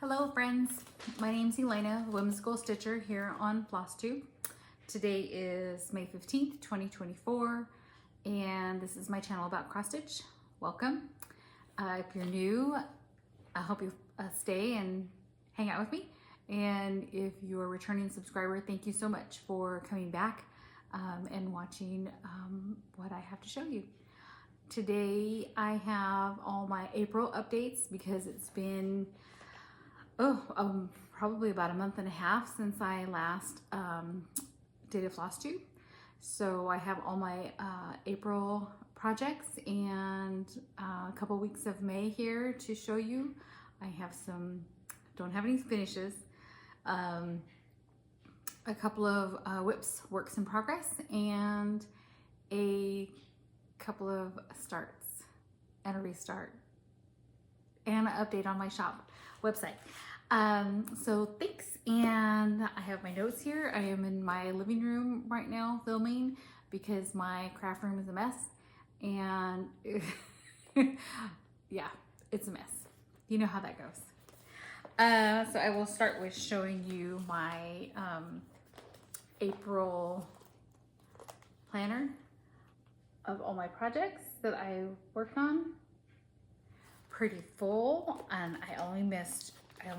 Hello friends, my name's Elena, Women's School Stitcher here on Flosstube. Today is May 15th, 2024, and this is my channel about cross stitch. Welcome. If you're new, I hope you stay and hang out with me. And if you're a returning subscriber, thank you so much for coming back and watching what I have to show you. Today I have all my April updates because it's been probably about a month and a half since I last did a Flosstube. So I have all my April projects and a couple weeks of May here to show you. I have don't have any finishes, a couple of WIPs, works in progress, and a couple of starts and a restart and an update on my shop website. So thanks, and I have my notes here. I am in my living room right now filming because my craft room is a mess, and yeah, it's a mess. You know how that goes. So I will start with showing you my April planner of all my projects that I worked on. Pretty full, and I only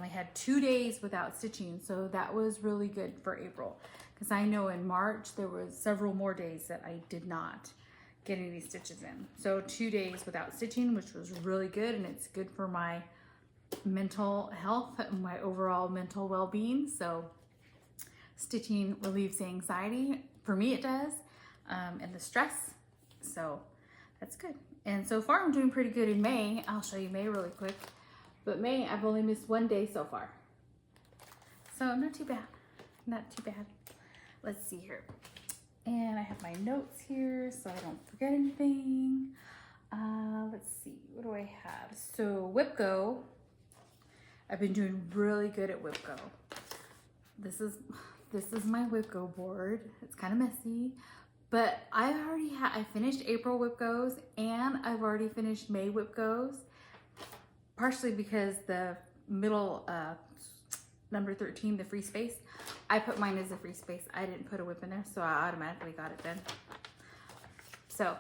had 2 days without stitching, so that was really good for April, because I know in March there was several more days that I did not get any stitches in. So 2 days without stitching, which was really good, and it's good for my mental health and my overall mental well-being. So stitching relieves the anxiety. For me it does, and the stress, so that's good. And so far I'm doing pretty good in May. I'll show you May really quick. But May, I've only missed 1 day so far. So not too bad, not too bad. Let's see here. And I have my notes here so I don't forget anything. Let's see, what do I have? So WIP Go, I've been doing really good at WIP Go. This is my WIP Go board. It's kind of messy. But I finished April WIP Goes, and I've already finished May WIP Goes, partially because the middle number 13, the free space, I put mine as a free space. I didn't put a WIP in there, so I automatically got it done. So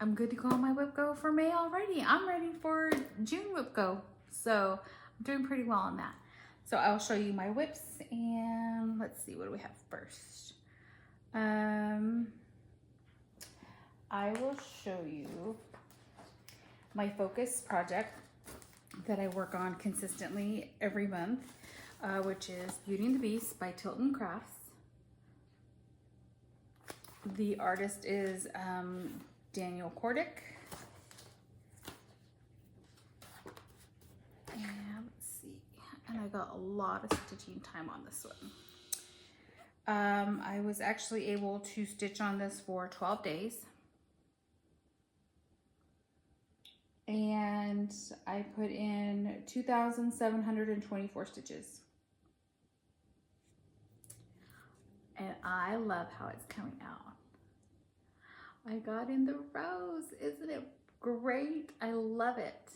I'm good to go on my WIP Go for May already. I'm ready for June WIP Go, so I'm doing pretty well on that. So I'll show you my WIPs, and let's see, what do we have first? I will show you my focus project that I work on consistently every month, which is Beauty and the Beast by Tilton Crafts. The artist is Daniel Cordick. And let's see, and I got a lot of stitching time on this one. I was actually able to stitch on this for 12 days. And I put in 2,724 stitches. And I love how it's coming out. I got in the rose. Isn't it great? I love it.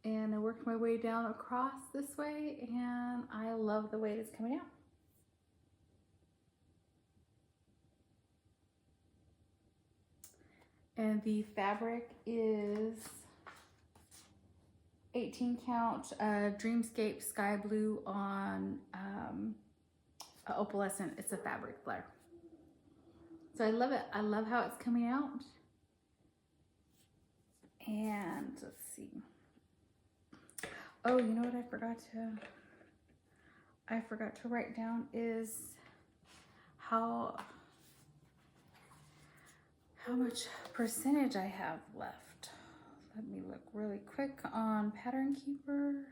And I worked my way down across this way, and I love the way it's coming out. And the fabric is 18 count Dreamscape Sky Blue on opalescent. It's a fabric flare. So I love it. I love how it's coming out. And let's see. Oh, you know what I forgot to write down is how much percentage I have left. Let me look really quick on Pattern Keeper.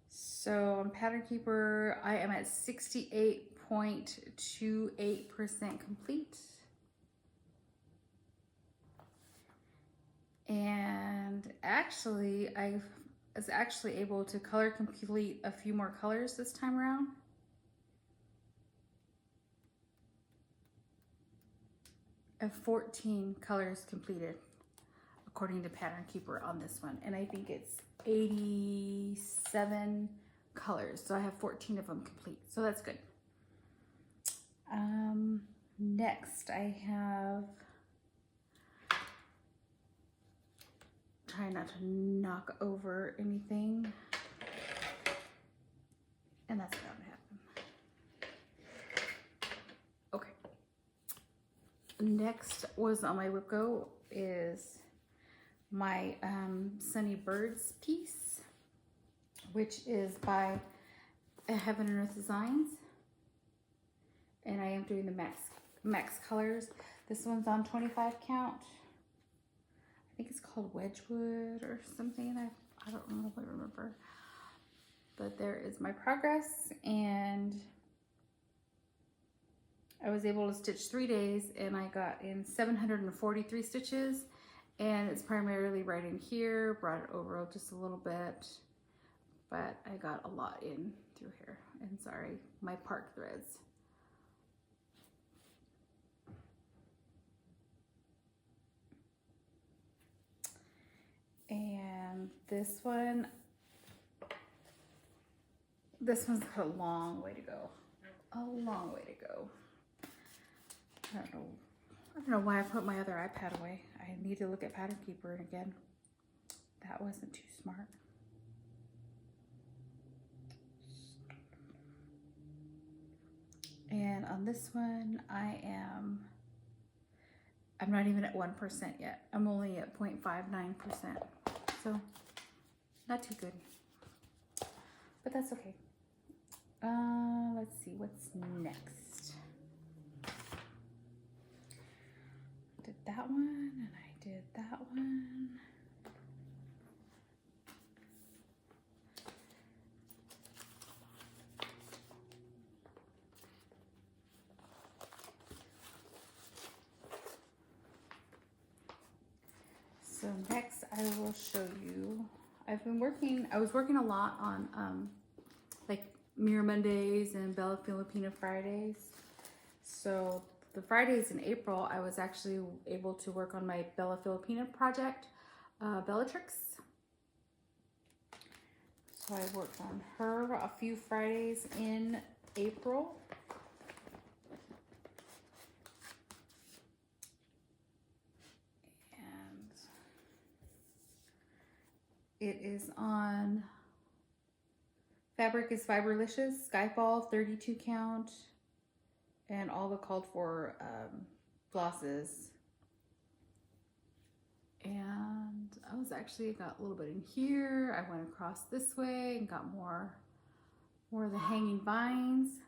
So on Pattern Keeper, I am at 68.28% complete. And actually, I was actually able to color complete a few more colors this time around. of 14 colors completed. according to Pattern Keeper on this one. And I think it's 87 colors. So I have 14 of them complete. So that's good. Next I have, try not to knock over anything. And that's not gonna happen. Okay. Next was on my WIP Go is my Sunny Birds piece, which is by Heaven and Earth Designs. And I am doing the max colors. This one's on 25 count. I think it's called Wedgwood or something. I don't really remember. But there is my progress, and I was able to stitch 3 days, and I got in 743 stitches, and it's primarily right in here. Brought it over just a little bit, but I got a lot in through here. And sorry, my park threads. And this one's got a long way to go. A long way to go. I don't know why I put my other iPad away. I need to look at Pattern Keeper again. That wasn't too smart. And on this one, I'm not even at 1% yet. I'm only at 0.59%. So not too good, but that's okay. Let's see what's next. Did that one, and I did that one. So next I will show you, I was working a lot on like Mirror Mondays and Bella Filipina Fridays. So the Fridays in April, I was actually able to work on my Bella Filipina project, Bellatrix. So I worked on her a few Fridays in April. It is on Fabric is Fiberlicious, Skyfall, 32 count, and all the called for flosses. And I was actually got a little bit in here. I went across this way and got more of the hanging vines.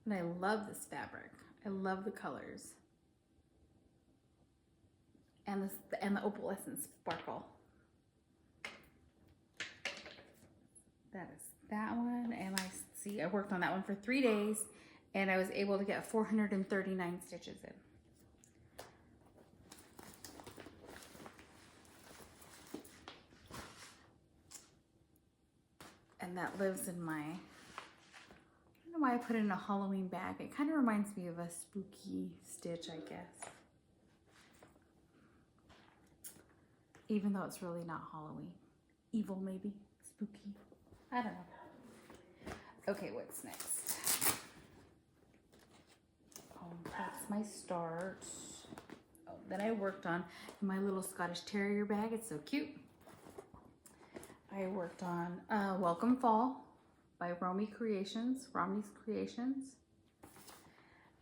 And I love this fabric. I love the colors. And the opalescent sparkle. That is that one. And I worked on that one for 3 days, and I was able to get 439 stitches in. And that lives in my, I don't know why I put it in a Halloween bag. It kind of reminds me of a spooky stitch, I guess. Even though it's really not Halloween. Evil, maybe. Spooky. I don't know. Okay, what's next? Oh, that's my start. Oh, then I worked on my little Scottish Terrier bag. It's so cute. I worked on Welcome Fall by Romney's Creations.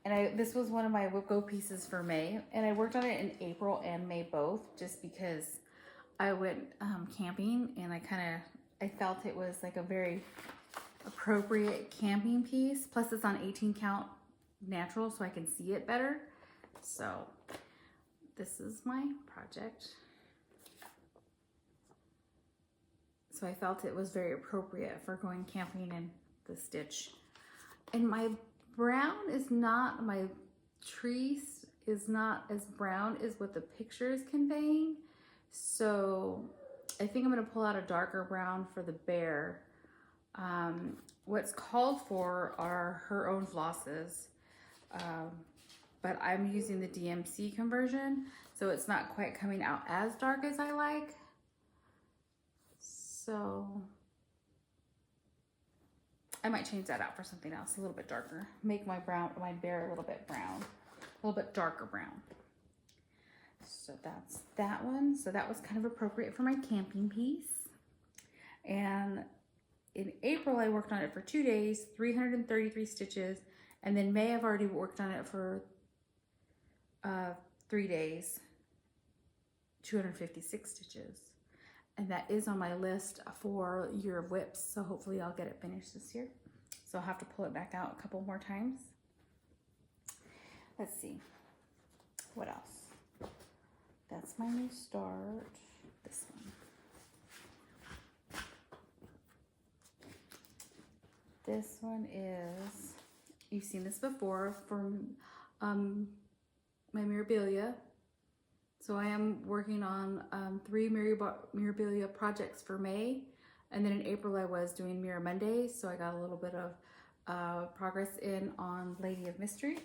And this was one of my WIP Go pieces for May. And I worked on it in April and May both, just because I went camping, and I felt it was like a very appropriate camping piece. Plus it's on 18 count natural, so I can see it better. So this is my project. So I felt it was very appropriate for going camping in the stitch. And my brown is not, my trees is not as brown as what the picture is conveying. So I think I'm going to pull out a darker brown for the bear. What's called for are her own flosses. But I'm using the DMC conversion, so it's not quite coming out as dark as I like. So I might change that out for something else a little bit darker. Make my bear a little bit brown, a little bit darker brown. So that's that one. So that was kind of appropriate for my camping piece. And in April, I worked on it for 2 days, 333 stitches. And then May, I've already worked on it for 3 days, 256 stitches. And that is on my list for Year of WIPs. So hopefully I'll get it finished this year. So I'll have to pull it back out a couple more times. Let's see. What else? That's my new start. This one. This one is, you've seen this before from my Mirabilia. So I am working on 3 Mirabilia projects for May. And then in April I was doing Mirror Mondays. So I got a little bit of progress in on Lady of Mystery.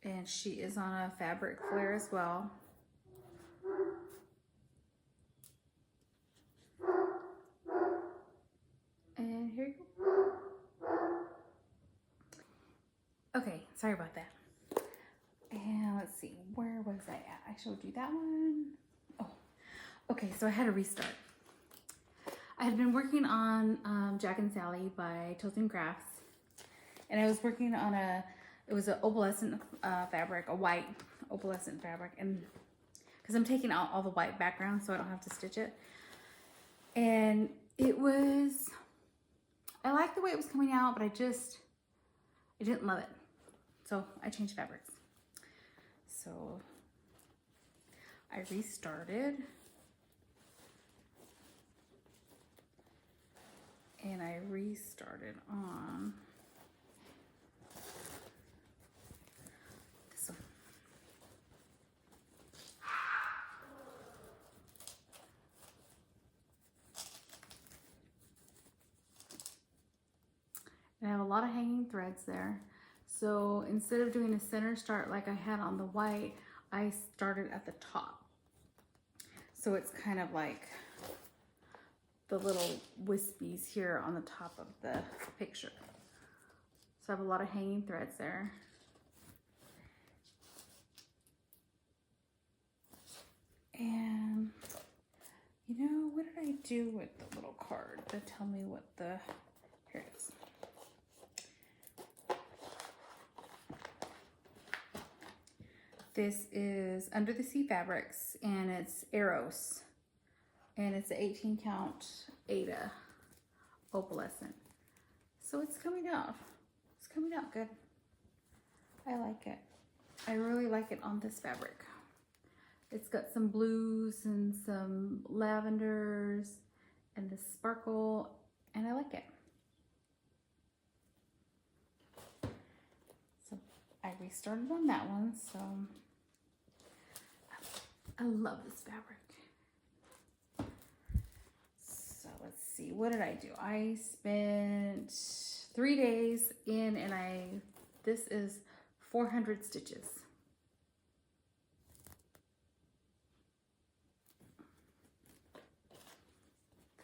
And she is on a fabric flare as well. And here you go. Okay, sorry about that. And let's see, where was I at? I showed you that one. Oh, okay, so I had to restart. I had been working on Jack and Sally by Tilton Crafts. And I was working on it was an opalescent fabric, a white opalescent fabric. And because I'm taking out all the white background so I don't have to stitch it. And it was, I liked the way it was coming out, but I didn't love it. So I changed fabrics. So I restarted. And I restarted on this one. And I have a lot of hanging threads there. So instead of doing a center start like I had on the white, I started at the top. So it's kind of like the little wispies here on the top of the picture. So I have a lot of hanging threads there. And you know, what did I do with the little card to tell me what the, here it is. This is Under the Sea Fabrics, and it's Eros, and it's an 18 count Ada opalescent. So it's coming out. It's coming out good. I like it. I really like it on this fabric. It's got some blues and some lavenders and the sparkle, and I like it. So I restarted on that one, so I love this fabric. So let's see, what did I do? I spent 3 days in, and this is 400 stitches.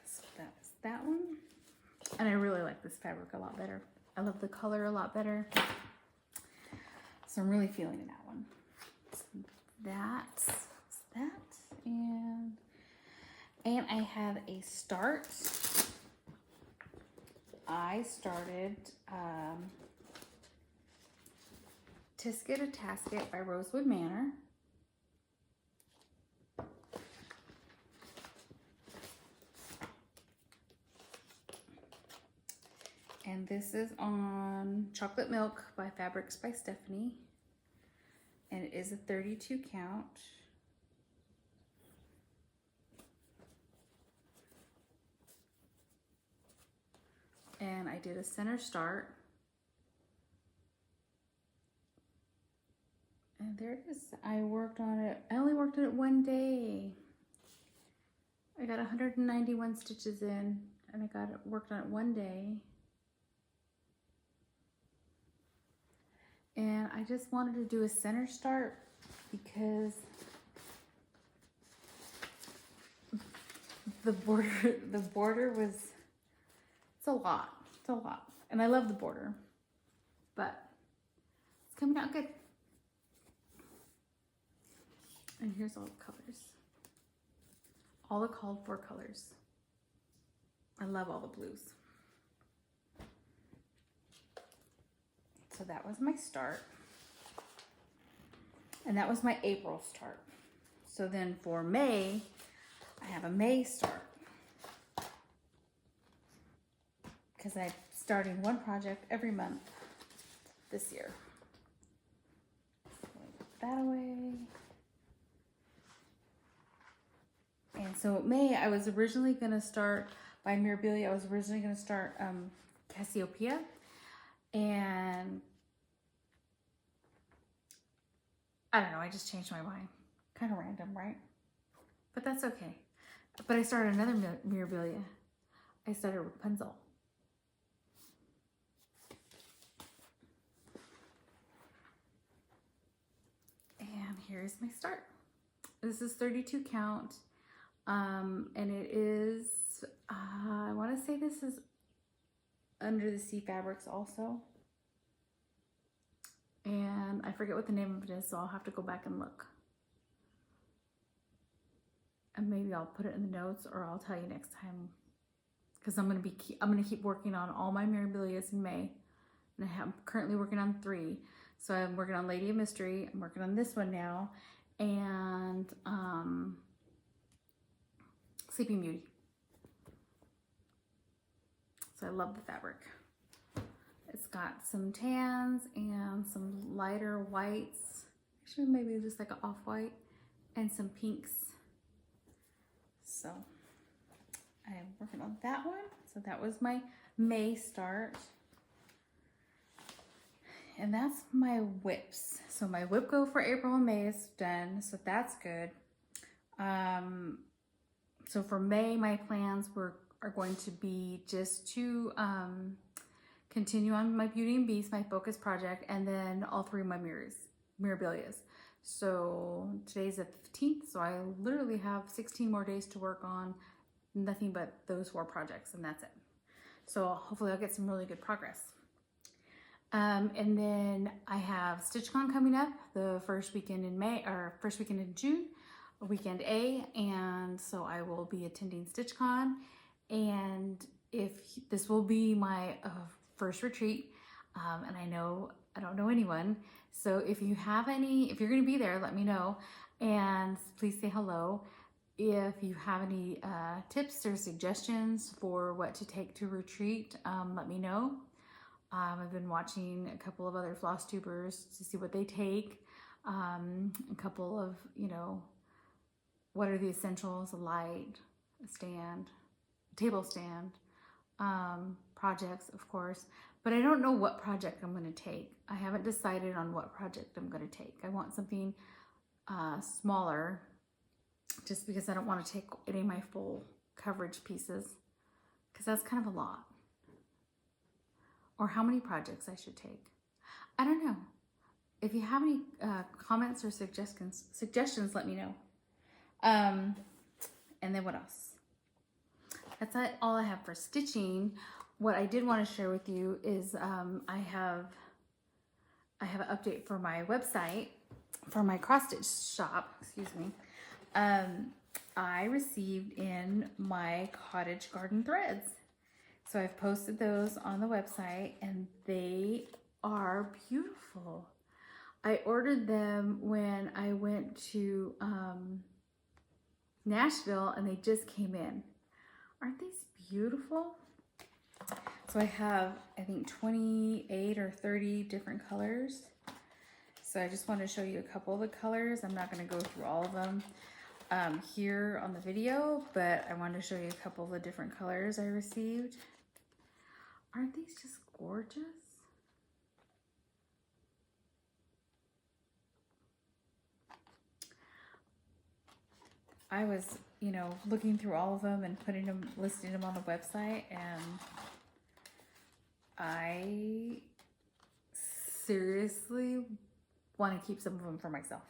So that was that one. And I really like this fabric a lot better. I love the color a lot better. So I'm really feeling that one. So that's that. And I had a start. I started Tisket a Tasket by Rosewood Manor. And this is on Chocolate Milk by Fabrics by Stephanie. And it is a 32 count. And I did a center start. And there it is. I worked on it. I only worked on it one day. I got 191 stitches in, and I got it worked on it one day. And I just wanted to do a center start because the border was, it's a lot. It's a lot. And I love the border, but it's coming out good. And here's all the colors. All the called for colors. I love all the blues. So that was my start. And that was my April start. So then for May, I have a May start. Because I'm starting one project every month this year. So put that away. And so May, I was originally going to start by Mirabilia. I was originally going to start Cassiopeia. And I don't know, I just changed my mind. Kind of random, right? But that's okay. But I started another Mirabilia. I started Rapunzel. And here's my start. This is 32 count. And it is, I want to say this is Under the Sea Fabrics also. And I forget what the name of it is, so I'll have to go back and look. And maybe I'll put it in the notes, or I'll tell you next time. Because I'm gonna keep working on all my Mirabilias in May. And I'm currently working on 3. So I'm working on Lady of Mystery, I'm working on this one now, and Sleeping Beauty. So I love the fabric. It's got some tans and some lighter whites. Actually, maybe just like an off-white and some pinks. So I'm working on that one. So that was my May start. And that's my whips. So my whip go for April and May is done. So that's good. So for May, my plans are going to be just to continue on my Beauty and Beast, my focus project, and then all 3 of my Mirabilias. So today's the 15th, so I literally have 16 more days to work on nothing but those 4 projects, and that's it. So hopefully I'll get some really good progress. And then I have StitchCon coming up the first weekend in May, or first weekend in June, weekend A, and so I will be attending StitchCon, and this will be my first retreat, and I don't know anyone, so if you're gonna be there, let me know, and please say hello. If you have any tips or suggestions for what to take to retreat, let me know. I've been watching a couple of other floss tubers to see what they take, a couple of, what are the essentials: a light, a stand, a table stand, projects, of course, but I don't know what project I'm going to take. I haven't decided on what project I'm going to take. I want something smaller, just because I don't want to take any of my full coverage pieces, because that's kind of a lot. Or how many projects I should take. I don't know. If you have any comments or suggestions, let me know. And then what else? That's all I have for stitching. What I did want to share with you is I have an update for my website, for my cross stitch shop, excuse me. I received in my Cottage garden threads. So I've posted those on the website, and they are beautiful. I ordered them when I went to Nashville, and they just came in. Aren't these beautiful? So I have, I think, 28 or 30 different colors. So I just want to show you a couple of the colors. I'm not going to go through all of them here on the video, but I wanted to show you a couple of the different colors I received. Aren't these just gorgeous? I was, you know, looking through all of them and listing them on the website, and I seriously want to keep some of them for myself.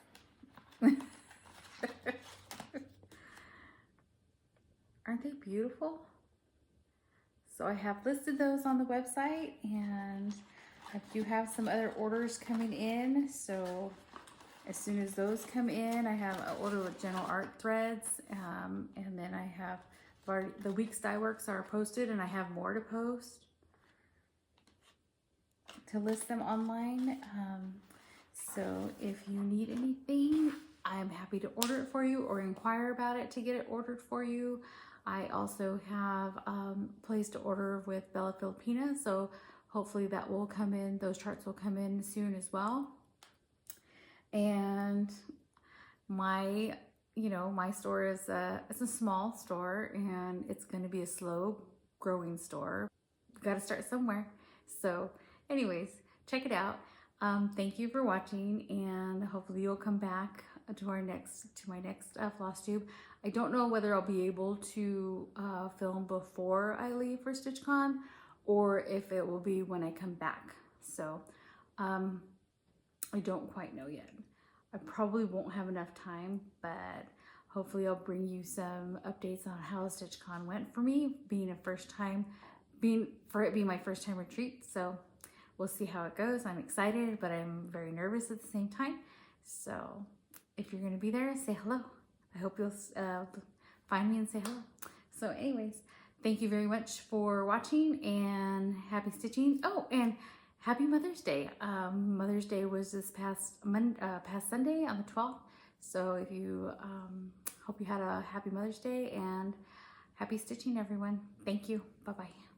Aren't they beautiful? So I have listed those on the website, and I do have some other orders coming in. So as soon as those come in, I have an order with General Art threads, and then I have the week's dye works are posted, and I have more to post to list them online. So if you need anything, I'm happy to order it for you or inquire about it to get it ordered for you. I also have placed an order with Filipina, so hopefully that will come in. Those charts will come in soon as well. And my, you know, my store is it's a small store, and it's going to be a slow growing store. Got to start somewhere. So anyways, check it out. Thank you for watching, and hopefully you'll come back to my next Flosstube. I don't know whether I'll be able to film before I leave for StitchCon, or if it will be when I come back. So I don't quite know yet. I probably won't have enough time, but hopefully I'll bring you some updates on how StitchCon went for me, being my first time retreat. So we'll see how it goes. I'm excited, but I'm very nervous at the same time. So if you're gonna be there, say hello. I hope you'll find me and say hello. So anyways, thank you very much for watching, and happy stitching. Oh, and happy Mother's Day. Mother's Day was this past Sunday on the 12th. So if you, hope you had a happy Mother's Day, and happy stitching, everyone. Thank you. Bye-bye.